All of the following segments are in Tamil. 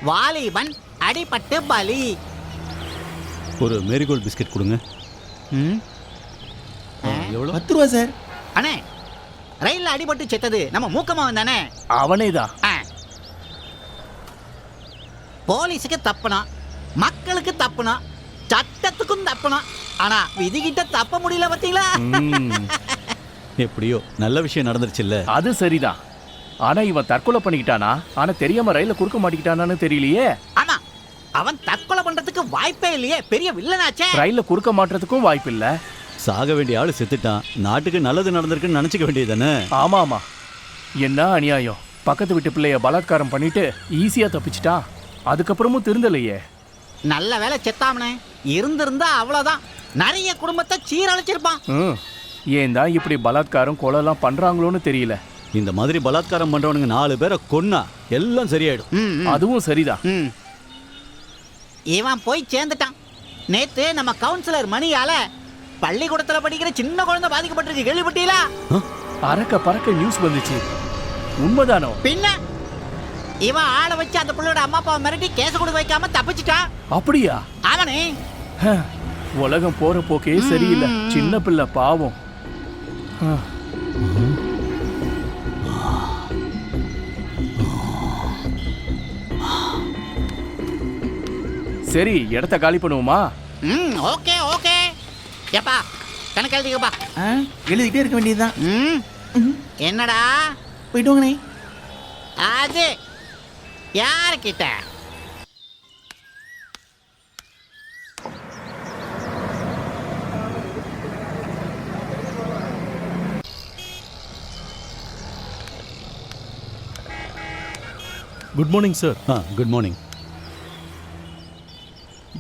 வாலிபன் அடிபட்டு பலி. ஒரு மேரிகோல்ட் பிஸ்கட் கொடுங்க. எவ்வளோ? 10 ரூபா சார். அண்ணே, ரயில்ல அடிபட்டு செத்தது நம்ம மூக்கமாவன் தானே? அவனேதான். போலீஸுக்கு தப்புனா, மக்களுக்கு தப்புனா, சட்டத்துக்கும் தப்புனா, ஆனா விதிகிட்ட தப்ப முடியல பாத்தீங்களா? எப்படியோ நல்ல விஷயம் நடந்துருச்சுல்ல. அது சரிதான். ஆனா இவன் தற்கொலை பண்ணிக்கிட்டானா? ஆனா தெரியாம ரயில குறுக்க மாட்டிக்கிட்டானான்னு தெரியலையே. ஆமா, அவன் தற்கொலை பண்றதுக்கு வாய்ப்பே இல்லையே, பெரிய வில்லனாச்சே. ரயில குறுக்க மாட்டுறதுக்கும் வாய்ப்பு இல்ல. சாக வேண்டிய ஆளு செத்துட்டான், நாட்டுக்கு நல்லது நடந்திருக்குன்னு நினைச்சுக்க வேண்டியதானே. ஆமா ஆமா, என்ன அநியாயம். பக்கத்து வீட்டு பிள்ளைய பலாத்காரம் பண்ணிட்டு ஈஸியா தப்பிச்சிட்டான். அதுக்கப்புறமும் திருந்தலையே. நல்ல வேலை செத்தாமனே, இருந்திருந்தா அவ்வளவுதான், நிறைய குடும்பத்தை சீரழிச்சிருப்பான். ஏன் தான் இப்படி பலாத்காரம் கொலைலாம் பண்றாங்களோன்னு தெரியல. இந்த மாதிரி பலாத்காரம் பண்றவனுங்க 4 பேரை கொன்னா எல்லாம் சரியாயிடும். அதுவும் சரிதான். இவன் போய் சேர்ந்துட்டான். நேத்து நம்ம கவுன்சிலர் மணியால பள்ளிக்கூடத்துல படிக்கிற சின்ன குழந்தை பாதிக்கப்பட்டிருக்கு, கேள்விப்பட்டீங்களா? அறக்க பறக்க நியூஸ் வந்துச்சு. உண்மைதானோ? பின்ன இவன் ஆளை வச்சு அந்த பிள்ளையோட அம்மா அப்பாவை மிரட்டி கேஸ் கொடுக்க வைக்காம தப்பிச்சிட்டான். அப்படியா? அவனே உலகம் போற போக்கே சரியில்லை. சின்ன பிள்ளை பாவம். சரி, இடத்த காலி பண்ணுவோமா? Okay okay. ஏப்பா கணக்கு எழுதிக்கப்பா. எழுதிக்கிட்டே இருக்க வேண்டியதுதான். என்னடா போயிட்டு வாங்கண்ணே. அது யாருக்கிட்ட? Good morning sir. Good morning.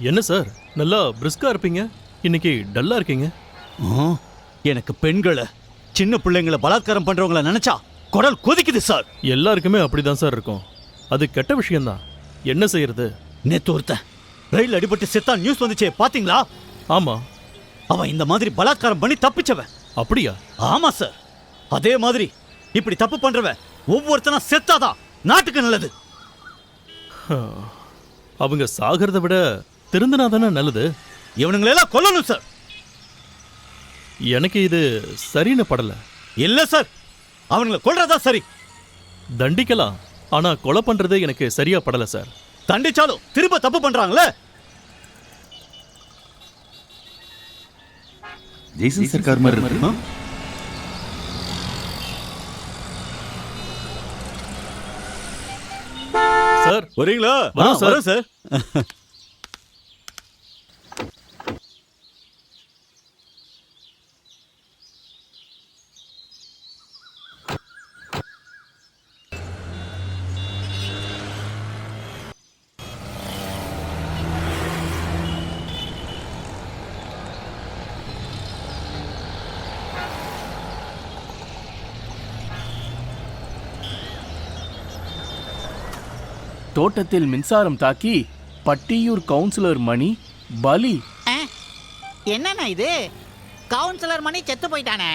என்ன சார், நல்லா பிரிஸ்கா இருப்பீங்க, இன்னைக்கு டல்லா இருக்கீங்க. எனக்கு பெண்களை, சின்ன பிள்ளைங்களை பலாத்காரம் பண்றவங்கள நினைச்சா குடல் கொதிக்குது சார். எல்லாருக்குமே அப்படிதான் சார் இருக்கும். அது கெட்ட விஷயம்தான், என்ன செய்யறது? நேத்து ஒருத்தன் ரயில் அடிபட்டு செத்தா நியூஸ் வந்துச்சே, பாத்தீங்களா? ஆமா. அவன் இந்த மாதிரி பலாத்காரம் பண்ணி தப்பிச்சவன். அப்படியா? ஆமா சார். அதே மாதிரி இப்படி தப்பு பண்றவன் ஒவ்வொருத்தனா செத்தாதான் நாட்டுக்கு நல்லது. அவங்க சாகிறத விட திருந்தினா தானே நல்லது. இவனுங்களெல்லாம் கொல்லணும் சார். எனக்கு இது சரின்னு படல. இல்ல சார், அவனுங்களை கொல்றதா சரி. தண்டிக்கலாம், ஆனா கொலை பண்றது எனக்கு சரியா படல சார். தண்டிச்சாலும் திரும்ப தப்பு பண்றாங்களே. ஜெய்சன் சர்க்கார் மாதிரி இருக்கு. சார் வரீங்களா? வரோம் சார். வரேன் சார். தோட்டத்தில் மின்சாரம் தாக்கி பட்டியூர் கவுன்சிலர் மணி பலி. என்னண்ணா இது? கவுன்சிலர் மணி செத்து போயிட்டானே.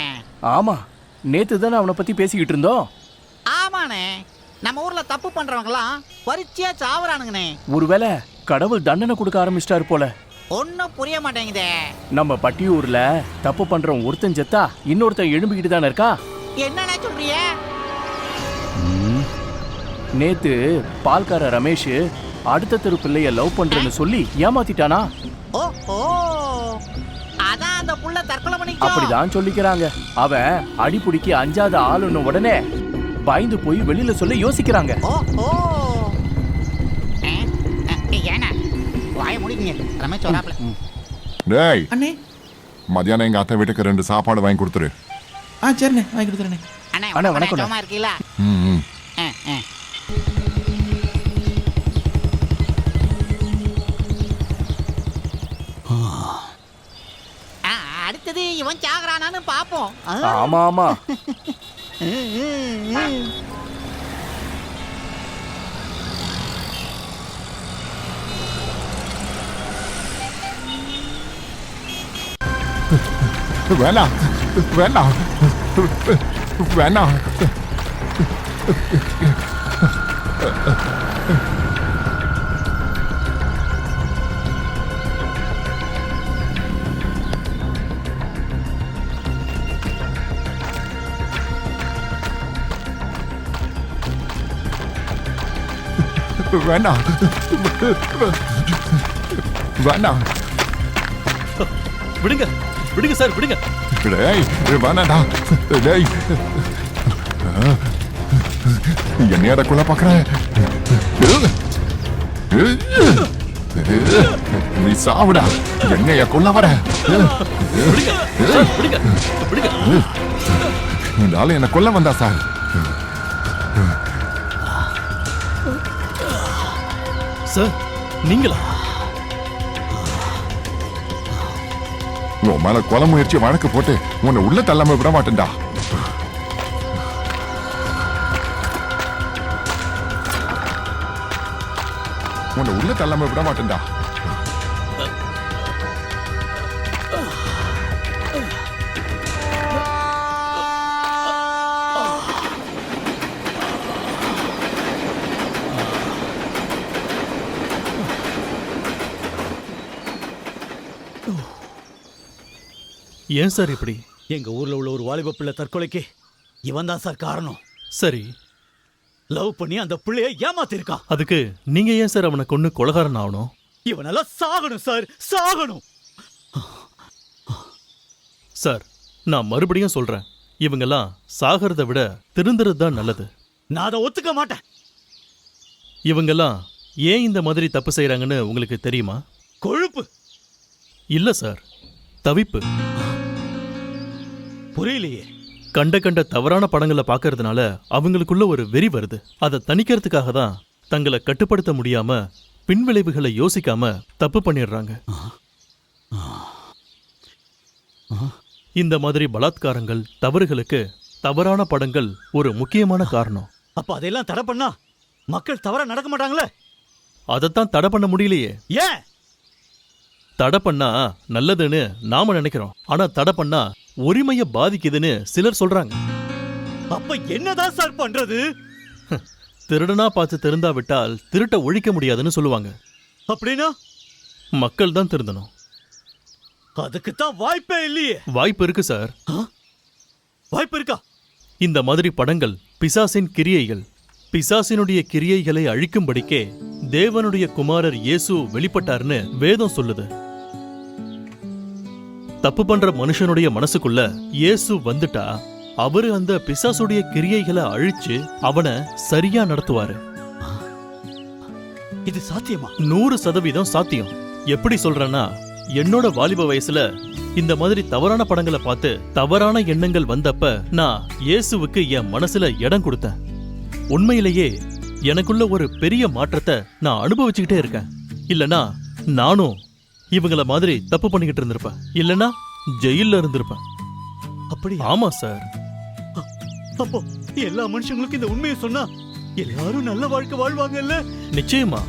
ஆமா, நேத்து தானே அவனை பத்தி பேசிக்கிட்டு இருந்தோம். ஆமாண்ணே, நம்ம ஊர்ல தப்பு பண்றவங்கலாம் பரிச்சையா சாவறானுங்கண்ணே. ஒருவேளை கடவுள் தண்டனை கொடுக்க ஆரம்பிச்சிட்டாரு போல. ஒன்னும் புரிய மாட்டேங்குதே. நம்ம பட்டியூர்ல தப்பு பண்றவன் ஒருத்தன் செத்தா இன்னொருத்தன் எழும்பிக்கிட்டு தானே இருக்கா. என்னண்ணா சொல்றிய? நேத்து பால்கார ரமேஷ் அடுத்த தெரு பிள்ளைய லவ் பண்றேன்னு சொல்லி ஏமாத்திட்டானா. ஓஹோ, அதான் அந்த புள்ள தற்கொலை பண்ணிச்சோ. அப்படிதான் சொல்லிக்கிறாங்க. அவன் அடிப்புடிக்கு அஞ்சாத ஆளுன்னு உடனே பயந்து போய் வெளியில சொல்ல யோசிக்கிறாங்க. ஓஹோ, ஏன்னா வாய முடிங்க ரமேஷ் சொல்லாப்ல. டேய் அண்ணே, மதியானம் எங்க அத்தை வீட்டுக்கு 2 சாப்பாடு வாங்கி கொடுத்துரு. சரிண்ணே, வாங்கி கொடுத்துறேண்ணே. அண்ணே வணக்கம். இருக்கீங்களா? அடுத்தது இவன் சாகுறானான்னு பாப்போம். ஆமா ஆமா. வேணாம் வேணாம் வேணாம். வேண்டாம் வேண்டாம் விடுங்க விடுங்க சார் விடுங்க. டேய் வேணாடா டேய் என்னையாட கொல்ல பாக்குறேன் நீ சாவுடா என்னைய கொல்ல வர விடுங்க சார் விடுங்க விடுங்க. இந்த ஆளு என்ன கொல்ல வந்தா சார் சார் நீங்களா? உன் மேல கொலை முயற்சி வழக்கு போட்டு உன்னை உள்ள தள்ளாம விட மாட்டேன்டா. உன்னை உள்ள தள்ளாம விட மாட்டேன்டா. ஏன் சார் இப்படி? எங்க ஊர்ல உள்ள ஒரு வாலிப பிள்ளை தற்கொலைக்கு இவன் தான் சார் காரணம். சரி, லவ் பண்ணி அந்த பிள்ளைய ஏமாத்திருக்கான். அதுக்கு நீங்க ஏன் சார் அவனை கொன்னு கொலகாரன் ஆகணும்? இவனெல்லாம் சாகணும் சார், சாகணும். சார், நான் மறுபடியும் சொல்றேன், இவங்கெல்லாம் சாகிறத விட திருந்துறது தான் நல்லது. நான் அதை ஒத்துக்க மாட்டேன். இவங்கெல்லாம் ஏன் இந்த மாதிரி தப்பு செய்றாங்கன்னு உங்களுக்கு தெரியுமா? கொழுப்பு. இல்ல சார், தவிப்பு. புரியலையே. கண்ட தவறான படங்களை பார்க்கறதுனால அவங்களுக்குள்ள ஒரு வெறி வருது. அதை தணிக்கிறதுக்காக தான் தங்களை கட்டுப்படுத்த முடியாம பின்விளைவுகளை யோசிக்காம தப்பு பண்ணிடுறாங்க. இந்த மாதிரி பலாத்காரங்கள், தவறுகளுக்கு தவறான படங்கள் ஒரு முக்கியமான காரணம். அப்ப அதெல்லாம் தடை பண்ணா மக்கள் தவறா நடக்க மாட்டாங்களே? அதைத்தான் தடை பண்ண முடியலையே. ஏன்? தடை பண்ணா நல்லதுன்னு நாம நினைக்கிறோம், ஆனா தடை பண்ணா உரிமையை பாதிக்குதுன்னு சிலர் சொல்றாங்க. அப்ப என்னதான் சார் பண்றது? திருடனா பார்த்து திருந்தாவிட்டால் திருட்ட ஒழிக்க முடியாதுன்னு சொல்லுவாங்க. அப்படின்னா மக்கள் தான் திருந்தணும். அதுக்குத்தான் வாய்ப்பே இல்லையே. வாய்ப்பு இருக்கு சார். வாய்ப்பு இருக்கா? இந்த மாதிரி படங்கள் பிசாசின் கிரியைகள். பிசாசினுடைய கிரியைகளை அழிக்கும்படிக்கே தேவனுடைய குமாரர் இயேசு வெளிப்பட்டார்னு வேதம் சொல்லுது. தப்பு பண்ற மனுஷனுடைய மனசுக்குள்ள இயேசு வந்துட்டா அவரு அந்த பிசாசுடைய கிரியைகளை அழிச்சு அவனை சரியா நடத்துவாரு. இது சாத்தியமா? 100% சாத்தியம். எப்படி சொல்றேன்னா, என்னோட வாலிப வயசுல இந்த மாதிரி தவறான படங்களை பார்த்து தவறான எண்ணங்கள் வந்தப்ப நான் இயேசுவுக்கு என் மனசுல இடம் கொடுத்தேன். உண்மையிலேயே எனக்குள்ள ஒரு பெரிய மாற்றத்தை நான் அனுபவிச்சுக்கிட்டே இருக்கேன். இல்லனா நானும் இவங்கள மாதிரி தப்பு பண்ணிக்கிட்டு இருந்திருப்பேன். இல்லனா ஜெயில்ல இருந்திருப்பேன். அப்படி? ஆமா சார். அப்போ எல்லா மனுஷங்களுக்கும் இந்த உண்மையை சொன்னா எல்லாரும் நல்ல வாழ்க்கை வாழ்வாங்கல்ல? நிச்சயமா.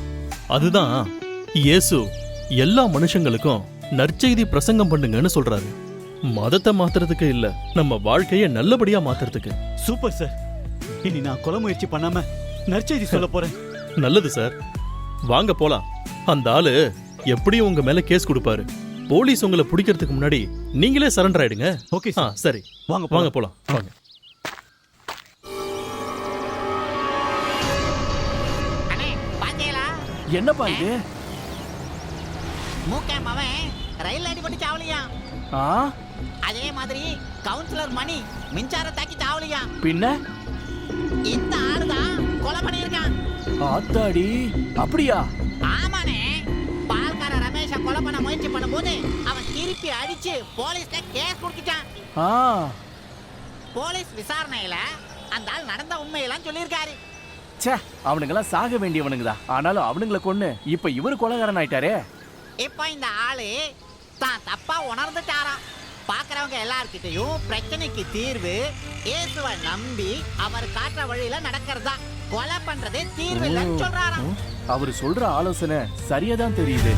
அதுதான் இயேசு எல்லா மனுஷங்களுக்கும் நற்செய்தி பிரசங்கம் பண்ணுங்கன்னு சொல்றாரு. மதத்தை மாத்துறதுக்கு இல்ல, நம்ம வாழ்க்கைய நல்லபடியா மாத்துறதுக்கு. Super sir. இனி நான் கொலை முயற்சி பண்ணாம நற்செய்தி சொல்ல போறேன். நல்லது சார், வாங்க போலாம். அந்த ஆளு எப்படியும் உங்க மேல கேஸ் கொடுப்பாரு. போலீஸ் உங்களை பிடிக்கிறதுக்கு முன்னாடி நீங்களே சரண்டர் ஆயிடுங்க. Okay sir. சரி, வாங்க வாங்க போலாம். வாங்க. அண்ணே பாத்தீங்களா? என்னப்பா இது? மூக்கே மவன் ரயில் அடிபட்டு சாவலியா. ஆ, அதே மாதிரி கவுன்சிலர் மணி மின்சார தாக்கி சாவலியா. பின்ன இந்த ஆளுதான் கொலை பண்ணியிருக்கான். ஆத்தாடி, அப்படியா? ஆமாண்ணே, பால்கார ரமேஷ கொலை பண்ண முயற்சி பண்ணும்போது அவன் திருப்பி அடிச்சு போலீஸ்ல கேஸ் கொடுத்துட்டான். ஆ, போலீஸ் விசாரணையில அந்த ஆள் நடந்த உண்மையெல்லாம் சொல்லியிருக்காரு. ச்சே, அவனுங்கெல்லாம் சாக வேண்டியவனுங்கதான். ஆனாலும் அவனுங்களை கொன்னு இப்ப இவரு கொலைகாரன் ஆயிட்டாரே. இப்போ இந்த ஆளு தான் தப்பா உணர்ந்துட்டாராம். பாக்குறவங்க எல்லார்கிட்டையும் பிரச்சனைக்கு தீர்வு இயேசுவை நம்பி அவர் காட்டுற வழியில நடக்கிறதா, கொலை பண்றதே தீர்வு இல்லைன்னு சொல்றாராம். அவரு சொல்ற ஆலோசனை சரியாதான் தெரியுது.